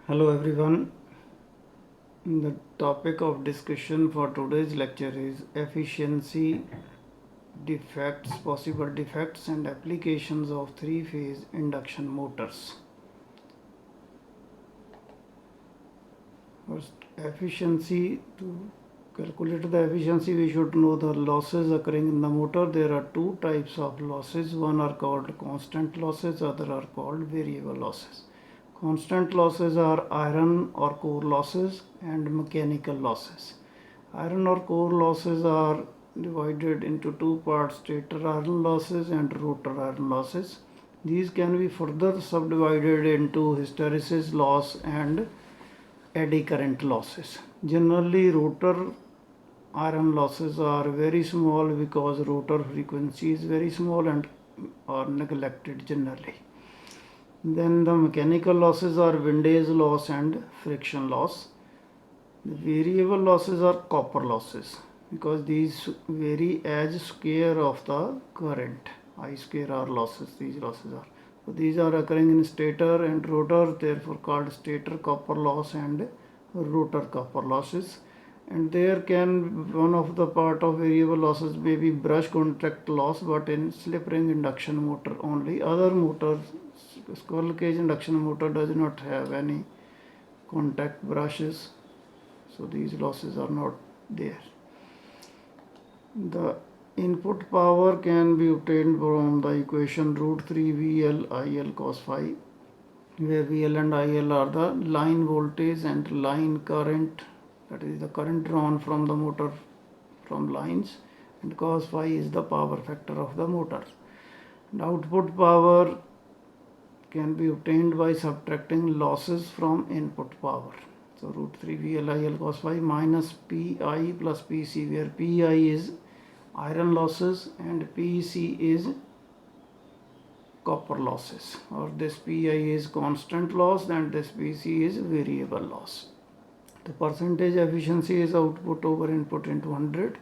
Hello everyone. The topic of discussion for today's lecture is efficiency defects, possible defects and applications of three-phase induction motors. First, efficiency. To calculate the efficiency, we should know the losses occurring in the motor. There are two types of losses. One are called constant losses, other are called variable losses. Constant losses are iron or core losses and mechanical losses. Iron or core losses are divided into two parts: stator iron losses and rotor iron losses. These can be further subdivided into hysteresis loss and eddy current losses. Generally, rotor iron losses are very small because rotor frequency is very small and are neglected generally. Then the mechanical losses are windage loss and friction loss. The variable losses are copper losses because these vary as square of the current. I square R losses, these losses are. So these are occurring in stator and rotor, therefore called stator copper loss and rotor copper losses. And there can, one of the part of variable losses may be brush contact loss, but in slip ring induction motor only. Other motors, squirrel cage induction motor does not have any contact brushes, so these losses are not there. The input power can be obtained from the equation root 3 VL IL cos phi, where VL and IL are the line voltage and line current, that is the current drawn from the motor from lines, and cos phi is the power factor of the motor. And output power can be obtained by subtracting losses from input power. So root 3 VLIL cos phi minus PI plus PC, where PI is iron losses and PC is copper losses, or this PI is constant loss and this PC is variable loss. The percentage efficiency is output over input into 100.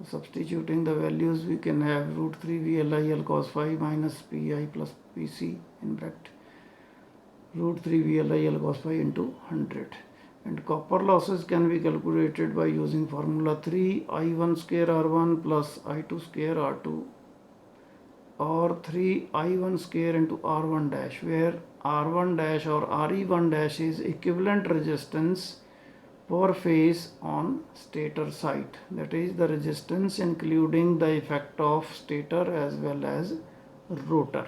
Substituting the values, we can have root 3 VLIL cos phi minus PI plus PC in bracket root 3 VLIL cos phi into 100. And copper losses can be calculated by using formula 3 I1 square R1 plus I2 square R2, or 3 I1 square into R1 dash, where R1 dash or RE1 dash is equivalent resistance per phase on stator side. That is the resistance including the effect of stator as well as rotor.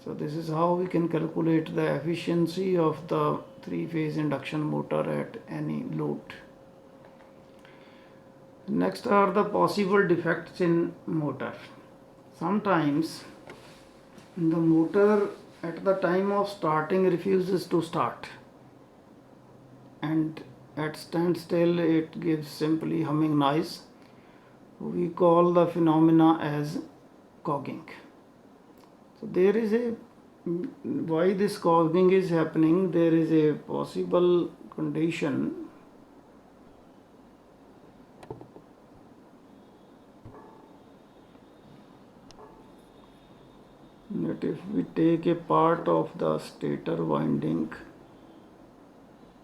So this is how we can calculate the efficiency of the three-phase induction motor at any load. Next are the possible defects in motor. Sometimes the motor at the time of starting refuses to start, and at standstill it gives simply humming noise. We call the phenomena as cogging. So there is a, why this cogging is happening, there is a possible condition that if we take a part of the stator winding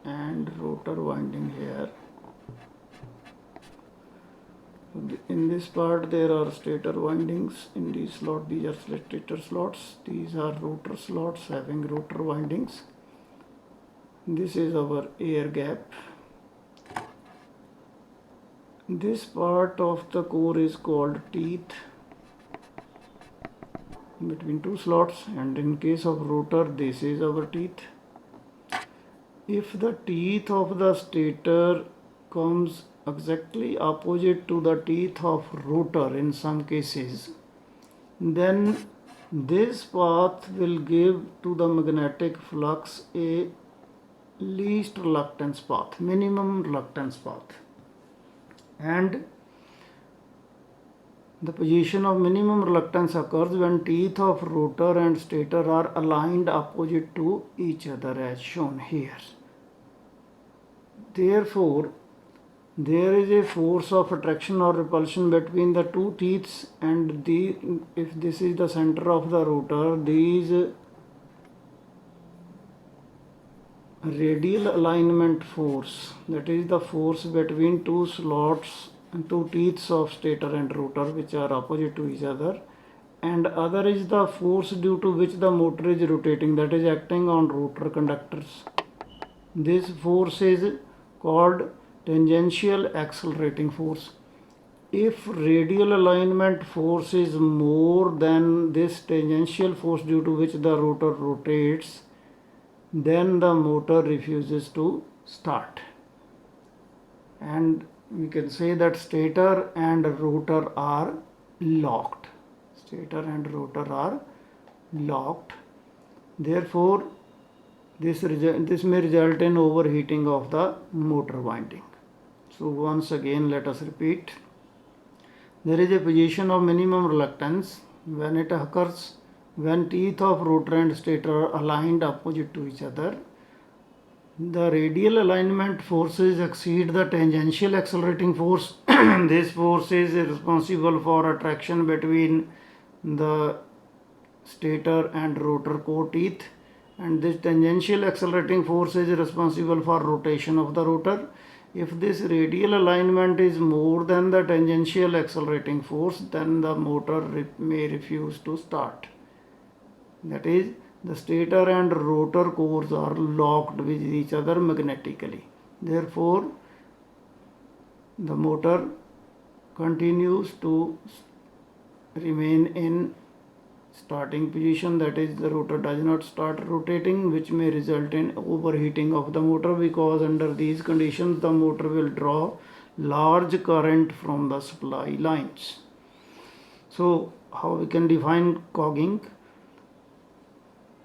and rotor winding here, in this part there are stator windings in these slots. These are stator slots, these are rotor slots having rotor windings. This is our air gap. This part of the core is called teeth between two slots, and in case of rotor this is our teeth. If the teeth of the stator comes exactly opposite to the teeth of rotor in some cases, then this path will give to the magnetic flux a least reluctance path, minimum reluctance path, and the position of minimum reluctance occurs when teeth of rotor and stator are aligned opposite to each other as shown here. Therefore, there is a force of attraction or repulsion between the two teeths, and if this is the center of the rotor, these radial alignment force, that is the force between two slots and two teeths of stator and rotor which are opposite to each other, and other is the force due to which the motor is rotating, that is acting on rotor conductors. This force is called tangential accelerating force. If radial alignment force is more than this tangential force due to which the rotor rotates, then the motor refuses to start. And we can say that stator and rotor are locked. Stator and rotor are locked. Therefore, this may result in overheating of the motor winding. So once again, let us repeat. There is a position of minimum reluctance when it occurs when teeth of rotor and stator are aligned opposite to each other. The radial alignment forces exceed the tangential accelerating force. This force is responsible for attraction between the stator and rotor core teeth, and this tangential accelerating force is responsible for rotation of the rotor. If this radial alignment is more than the tangential accelerating force, then the motor may refuse to start. That is, the stator and rotor cores are locked with each other magnetically. Therefore, the motor continues to remain in starting position, that is, the rotor does not start rotating, which may result in overheating of the motor, because under these conditions the motor will draw large current from the supply lines. So how we can define cogging?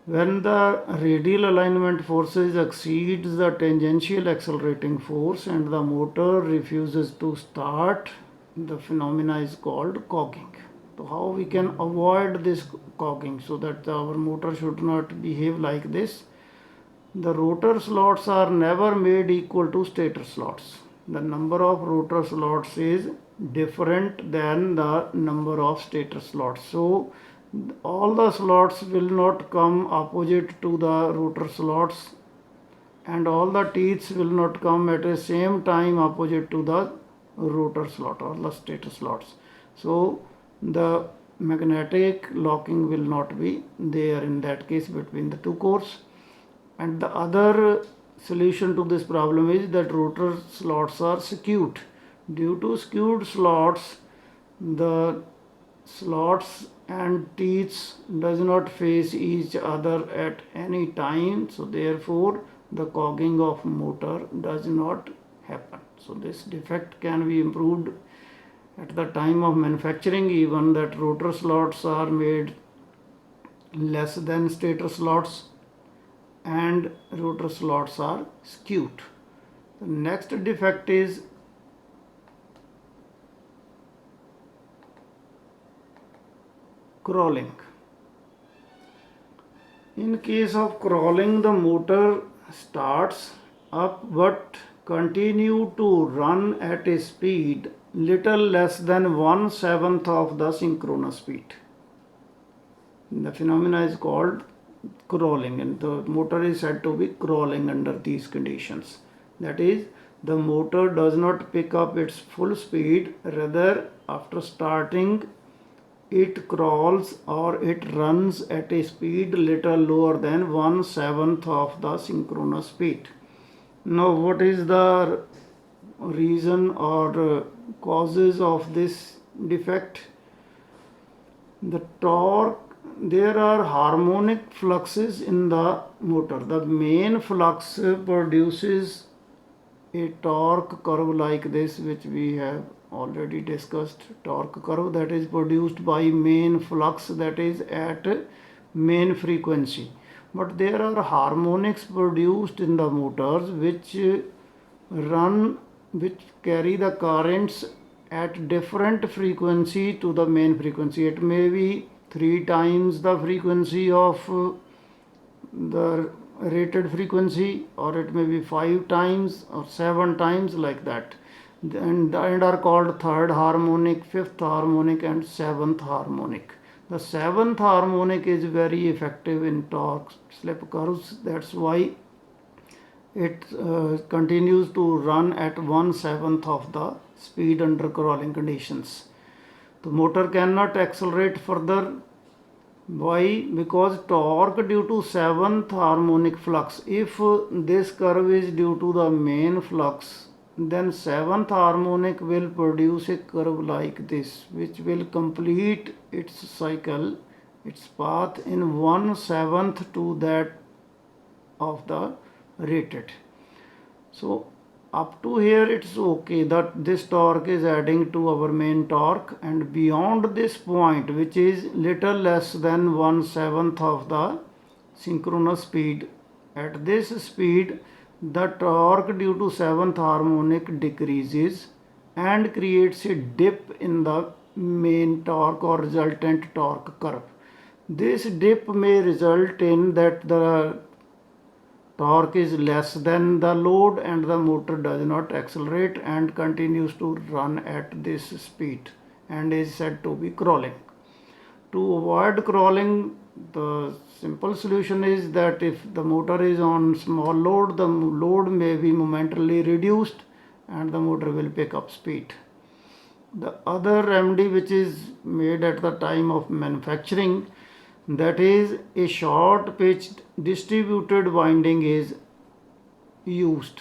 When the radial alignment forces exceeds the tangential accelerating force and the motor refuses to start, the phenomena is called cogging. So how we can avoid this cogging so that our motor should not behave like this? The rotor slots are never made equal to stator slots. The number of rotor slots is different than the number of stator slots. So all the slots will not come opposite to the rotor slots, and all the teeths will not come at the same time opposite to the rotor slot or the stator slots. So the magnetic locking will not be there in that case between the two cores. And the other solution to this problem is that rotor slots are skewed. Due to skewed slots, the slots and teeths does not face each other at any time, so therefore the cogging of motor does not happen. So this defect can be improved at the time of manufacturing, even that rotor slots are made less than stator slots and rotor slots are skewed. The next defect is crawling. In case of crawling, the motor starts up but continue to run at a speed little less than 1/7 of the synchronous speed. The phenomena is called crawling, and the motor is said to be crawling under these conditions. That is, the motor does not pick up its full speed, rather after starting it crawls or it runs at a speed little lower than 1/7 of the synchronous speed. Now what is the reason or causes of this defect? The torque, there are harmonic fluxes in the motor. The main flux produces a torque curve like this, which we have already discussed. Torque curve that is produced by main flux, that is at main frequency. But there are harmonics produced in the motors which carry the currents at different frequency to the main frequency. It may be 3 times the frequency of the rated frequency, or it may be 5 times or 7 times, like that, and are called third harmonic, fifth harmonic and seventh harmonic. The seventh harmonic is very effective in torque slip curves. That's why it continues to run at 1/7 of the speed under crawling conditions. The motor cannot accelerate further. Why? Because torque due to 7th harmonic flux. If this curve is due to the main flux, then 7th harmonic will produce a curve like this, which will complete its cycle, its path in 1/7 to that of the rated. So up to here it's okay that this torque is adding to our main torque, and beyond this point, which is little less than 1/7 of the synchronous speed, at this speed the torque due to 7th harmonic decreases and creates a dip in the main torque or resultant torque curve. This dip may result in that the torque is less than the load and the motor does not accelerate and continues to run at this speed and is said to be crawling. To avoid crawling, the simple solution is that if the motor is on small load, the load may be momentarily reduced and the motor will pick up speed. The other remedy which is made at the time of manufacturing, that is a short pitched distributed winding is used.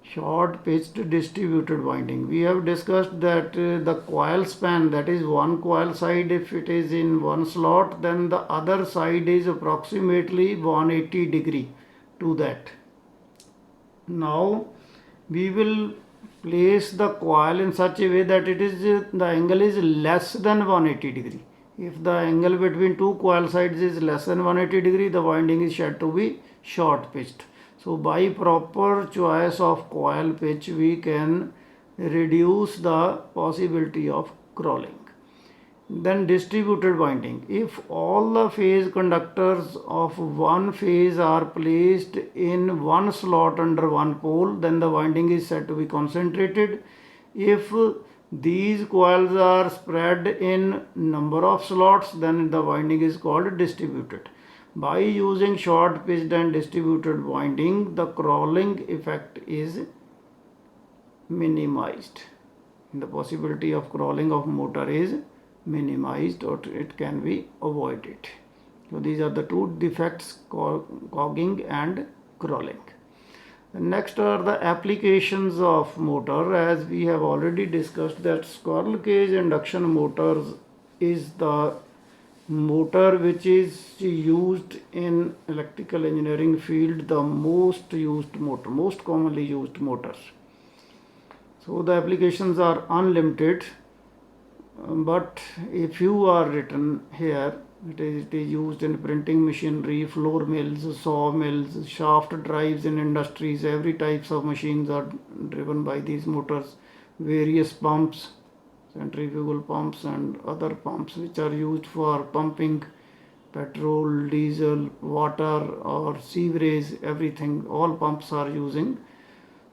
Short pitched distributed winding. We have discussed that the coil span, that is one coil side, if it is in one slot, then the other side is approximately 180 degree to that. Now we will place the coil in such a way that it is the angle is less than 180 degree. If the angle between two coil sides is less than 180 degree, the winding is said to be short pitched. So by proper choice of coil pitch, we can reduce the possibility of crawling. Then distributed winding. If all the phase conductors of one phase are placed in one slot under one pole, then the winding is said to be concentrated. If these coils are spread in number of slots, then the winding is called distributed. By using short pitched and distributed winding, the crawling effect is minimized. The possibility of crawling of motor is minimized, or it can be avoided. So these are the two defects, cogging and crawling. Next are the applications of motor. As we have already discussed, that squirrel cage induction motors is the motor which is used in electrical engineering field, the most used motor, most commonly used motors. So the applications are unlimited, but a few are written here. It is used in printing machinery, floor mills, saw mills, shaft drives in industries. Every types of machines are driven by these motors. Various pumps, centrifugal pumps and other pumps which are used for pumping petrol, diesel, water or sewerage, everything. All pumps are using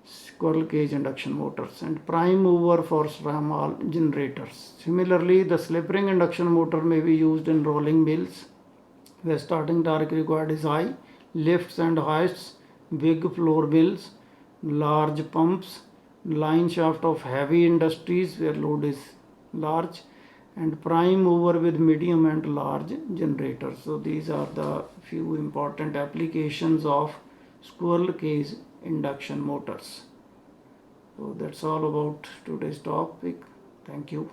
squirrel cage induction motors, and prime mover for small generators. Similarly, the slip ring induction motor may be used in rolling mills where starting torque required is high, lifts and hoists, big floor mills, large pumps, line shaft of heavy industries where load is large, and prime mover with medium and large generators. So these are the few important applications of squirrel cage induction motors. So that's all about today's topic. Thank you.